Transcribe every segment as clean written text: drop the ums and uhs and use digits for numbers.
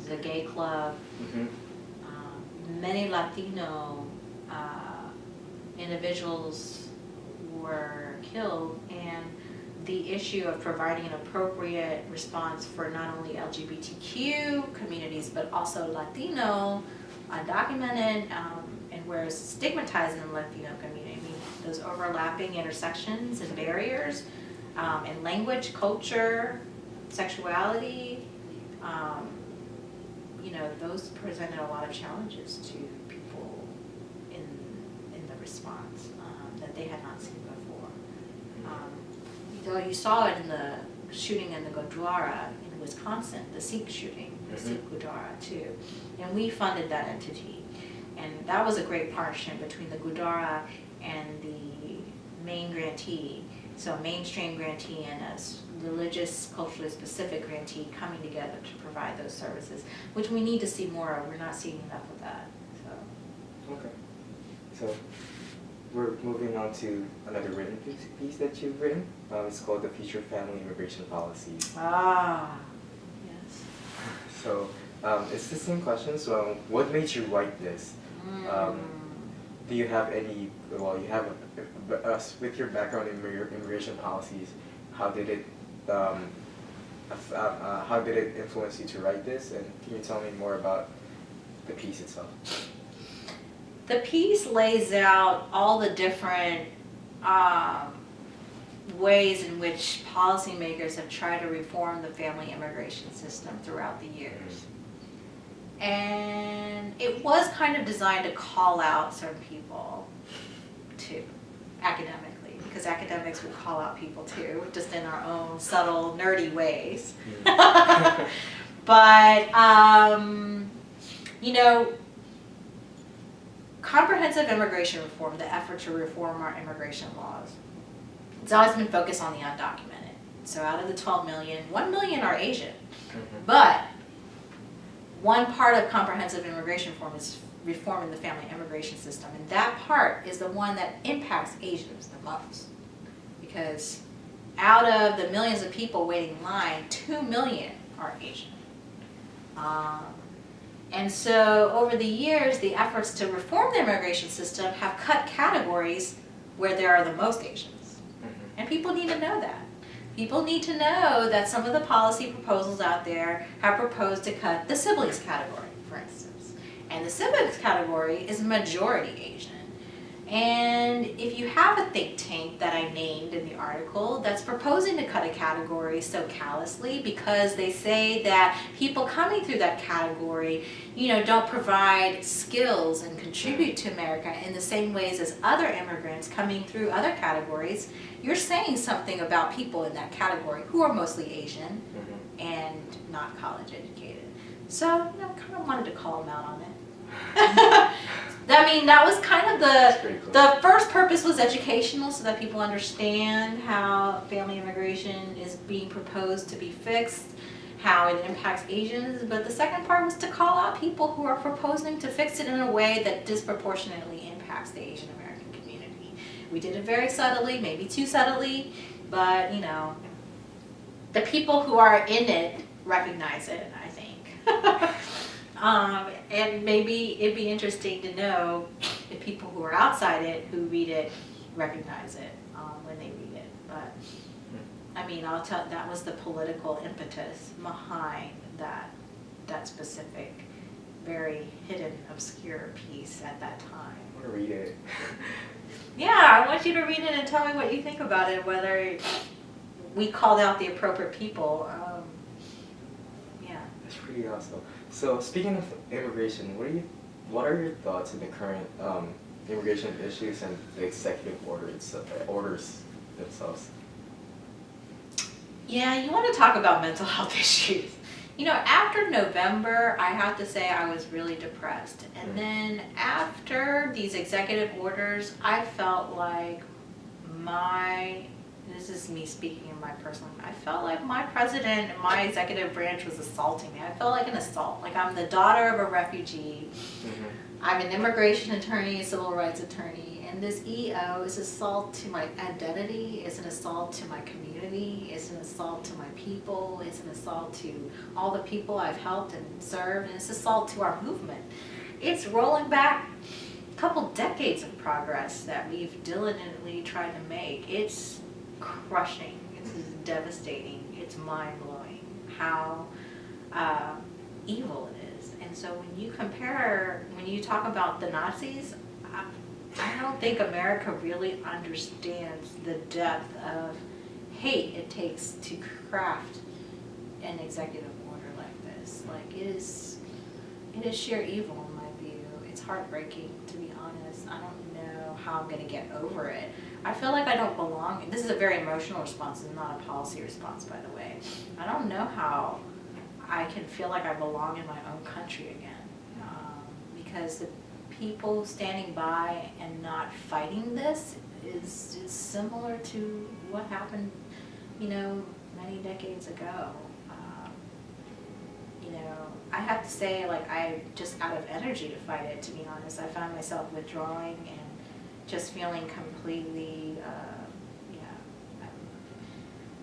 there's a gay club. Mm-hmm. Many Latino individuals were killed, and the issue of providing an appropriate response for not only LGBTQ communities, but also Latino, undocumented, and where it's stigmatized in the Latino community. I mean, those overlapping intersections and barriers in language, culture, sexuality, you know, those presented a lot of challenges to people in the response that they had not seen before. You saw it in the shooting in the Gurdwara in Wisconsin, the Sikh shooting, the Sikh Gurdwara too. And we funded that entity. And that was a great partnership between the Gurdwara and the main grantee. So a mainstream grantee and a religious, culturally specific grantee coming together to provide those services, which we need to see more of. We're not seeing enough of that. So. Okay. So we're moving on to another written piece that you've written. It's called The Future Family Immigration Policies. Ah, yes. So it's the same question. So what made you write this? Do you have any, well, you have, with your background in immigration policies, how did it influence you to write this? And can you tell me more about the piece itself? The piece lays out all the different ways in which policymakers have tried to reform the family immigration system throughout the years. And it was kind of designed to call out certain people too, academically, because academics would call out people too, just in our own subtle, nerdy ways. But, you know, comprehensive immigration reform, the effort to reform our immigration laws, it's always been focused on the undocumented. So out of the 12 million, 1 million are Asian. But one part of comprehensive immigration reform is reforming the family immigration system. And that part is the one that impacts Asians the most. Because out of the millions of people waiting in line, 2 million are Asian. And so over the years, the efforts to reform the immigration system have cut categories where there are the most Asians. And people need to know that. People need to know that some of the policy proposals out there have proposed to cut the siblings category, for instance. And the siblings category is majority Asian. And if you have a think tank that I named in the article that's proposing to cut a category so callously because they say that people coming through that category, you know, don't provide skills and contribute to America in the same ways as other immigrants coming through other categories, you're saying something about people in that category who are mostly Asian and not college educated. So, you know, kind of wanted to call them out on it. I mean, that was kind of the first purpose was educational so that people understand how family immigration is being proposed to be fixed, how it impacts Asians. But the second part was to call out people who are proposing to fix it in a way that disproportionately impacts the Asian American community. We did it very subtly, maybe too subtly, but, you know, the people who are in it recognize it, I think. And maybe it'd be interesting to know if people who are outside it, who read it, recognize it when they read it. But, I mean, I'll tell, that was the political impetus behind that specific, very hidden, obscure piece at that time. I want to read it. Yeah, I want you to read it and tell me what you think about it, whether we called out the appropriate people. Yeah. That's pretty awesome. So speaking of immigration, what are your thoughts on the current immigration issues and the executive orders themselves? Yeah, you want to talk about mental health issues. You know, after November, I have to say I was really depressed. And then after these executive orders, I felt like this is me speaking in my personal life, I felt like my president and my executive branch was assaulting me. I felt like an assault. Like I'm the daughter of a refugee. I'm an immigration attorney, a civil rights attorney, And this EO is an assault to my identity, it's an assault to my community, it's an assault to my people, it's an assault to all the people I've helped and served, and it's an assault to our movement. It's rolling back a couple decades of progress that we've diligently tried to make. It's crushing, it's devastating, it's mind-blowing how evil it is. And so when you talk about the Nazis, I don't think America really understands the depth of hate it takes to craft an executive order like this. Like, it is sheer evil in my view. It's heartbreaking, to be honest. I don't know how I'm gonna get over it. I feel like I don't belong. This is a very emotional response and not a policy response, by the way. I don't know how I can feel like I belong in my own country again, because the people standing by and not fighting this is similar to what happened, many decades ago. I have to say, like, I just out of energy to fight it, to be honest. I found myself withdrawing and just feeling completely,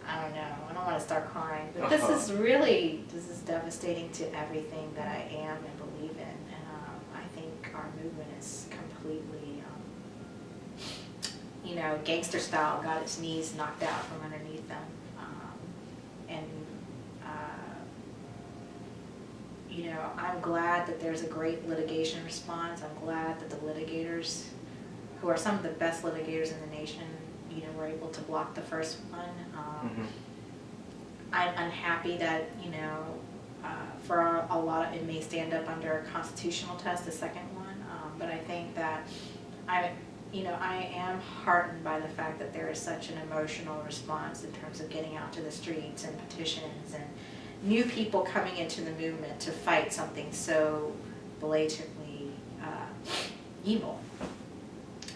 I don't know, I don't want to start crying, but this is devastating to everything that I am and believe in, and I think our movement is completely, gangster style, got its knees knocked out from underneath them, I'm glad that there's a great litigation response. I'm glad that the litigators, who are some of the best litigators in the nation, were able to block the first one. I'm unhappy that, for a lot, it may stand up under a constitutional test, the second one, but I think that I am heartened by the fact that there is such an emotional response in terms of getting out to the streets and petitions and new people coming into the movement to fight something so blatantly evil.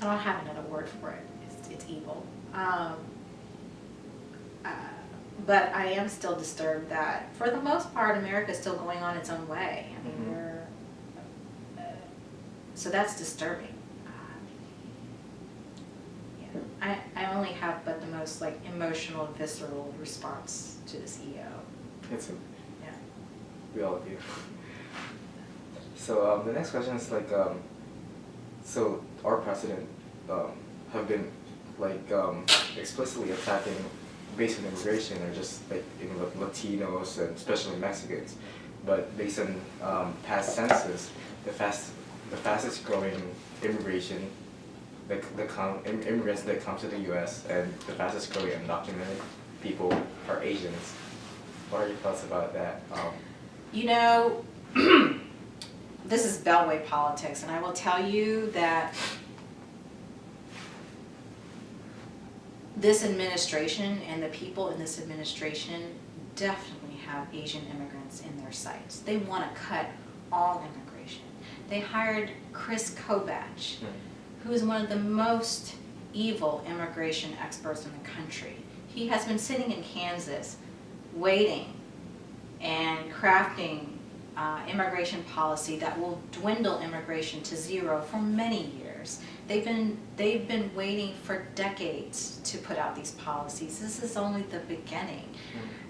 I don't have another word for it. It's evil. But I am still disturbed that, for the most part, America is still going on its own way. I mean, so that's disturbing. I only have but the most emotional, visceral response to this EO. Yeah. We all do. So the next question is so our president have been explicitly attacking based on immigration, or just Latinos and especially Mexicans, but based on past census, the fastest growing immigration, immigrants that come to the U.S. and the fastest growing undocumented people are Asians. What are your thoughts about that? This is Beltway politics, and I will tell you that this administration and the people in this administration definitely have Asian immigrants in their sights. They want to cut all immigration. They hired Chris Kobach, who is one of the most evil immigration experts in the country. He has been sitting in Kansas waiting and crafting immigration policy that will dwindle immigration to zero for many years. They've been waiting for decades to put out these policies. This is only the beginning.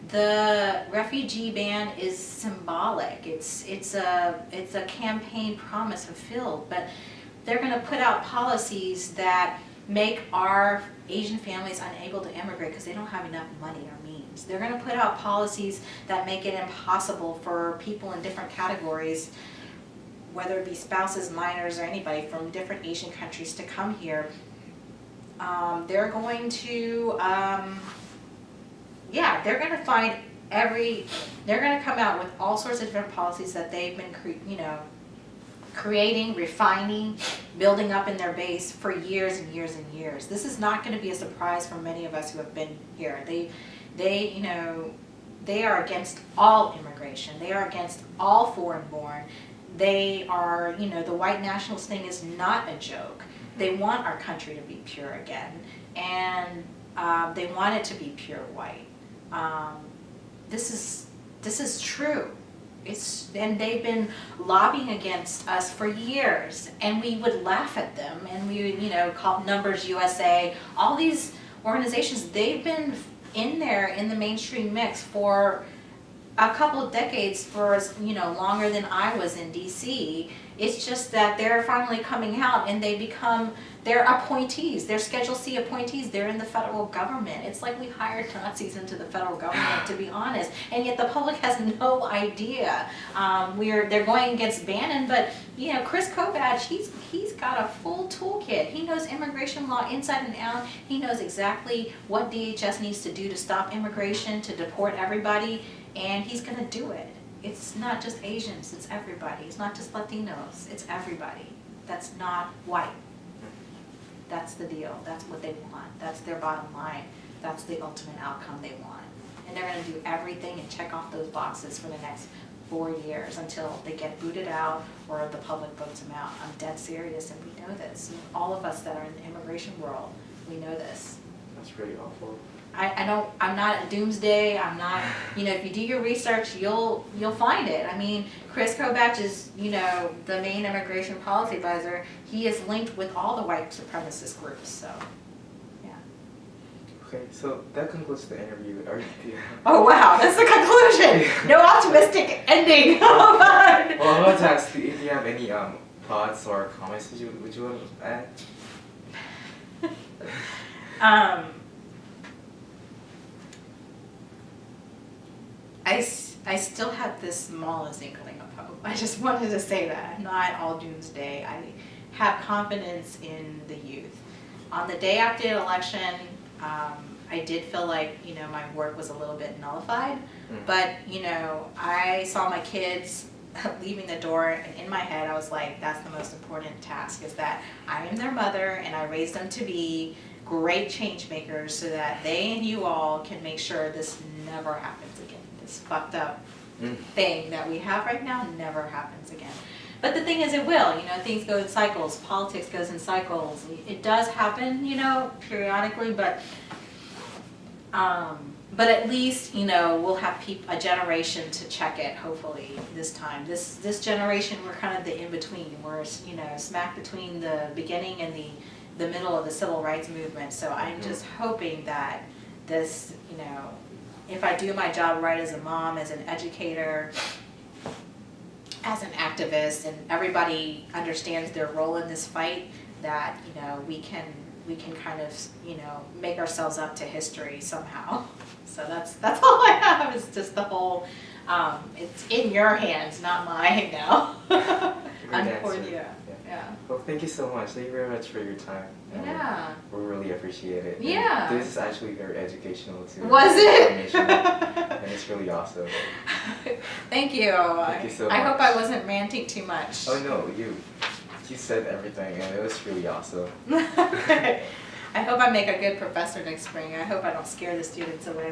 The refugee ban is symbolic. It's a campaign promise fulfilled, but they're going to put out policies that make our Asian families unable to immigrate because they don't have enough money or means. They're going to put out policies that make it impossible for people in different categories, whether it be spouses, minors, or anybody from different Asian countries, to come here. They're going to, they're going to find they're going to come out with all sorts of different policies that they've been, creating, refining, building up in their base for years and years and years. This is not going to be a surprise for many of us who have been here. They are against all immigration. They are against all foreign-born. They are, the white nationalist thing is not a joke. They want our country to be pure again, and they want it to be pure white. This is true. And they've been lobbying against us for years, and we would laugh at them, and we would, call Numbers USA, all these organizations, they've been in there in the mainstream mix for a couple of decades, for longer than I was in DC. It's just that they're finally coming out and they're appointees, they're Schedule C appointees, they're in the federal government. It's like we hired Nazis into the federal government, to be honest, and yet the public has no idea. They're going against Bannon, but Chris Kovach, he's got a full toolkit. He knows immigration law inside and out. He knows exactly what DHS needs to do to stop immigration, to deport everybody, and he's gonna do it. It's not just Asians, it's everybody. It's not just Latinos, it's everybody that's not white. That's the deal. That's what they want. That's their bottom line. That's the ultimate outcome they want. And they're going to do everything and check off those boxes for the next 4 years until they get booted out or the public votes them out. I'm dead serious, and we know this. All of us that are in the immigration world, we know this. That's really awful. I'm not a doomsday. I'm not, if you do your research, you'll find it. I mean, Chris Kovach is, the main immigration policy advisor. He is linked with all the white supremacist groups, so, yeah. Okay, so that concludes the interview. Oh, wow, that's the conclusion. No optimistic ending. Oh, God. Well, I want to ask, if you have any thoughts or comments would you want to add? I still have the smallest inkling of hope. I just wanted to say that. I'm not all doomsday. I have confidence in the youth. On the day after the election, I did feel like, my work was a little bit nullified. But, I saw my kids leaving the door, and in my head I was like, that's the most important task, is that I am their mother and I raised them to be great change makers so that they and you all can make sure this never happens again. This fucked up thing that we have right now never happens again. But the thing is, it will. Things go in cycles. Politics goes in cycles. It does happen, periodically, but at least, we'll have a generation to check it, hopefully, this time. This generation, we're kind of the in-between. We're, smack between the beginning and the middle of the civil rights movement. So I'm just hoping that this, if I do my job right as a mom, as an educator, as an activist, and everybody understands their role in this fight, that, we can kind of, make ourselves up to history somehow. So that's all I have, is just the whole, it's in your hands, not mine now. Yeah. Well, thank you so much. Thank you very much for your time. Yeah. We really appreciate it. Yeah. And this is actually very educational too. Was it? And it's really awesome. Thank you. Thank you so much. I hope I wasn't ranting too much. Oh no, you said everything, and it was really awesome. I hope I make a good professor next spring. I hope I don't scare the students away.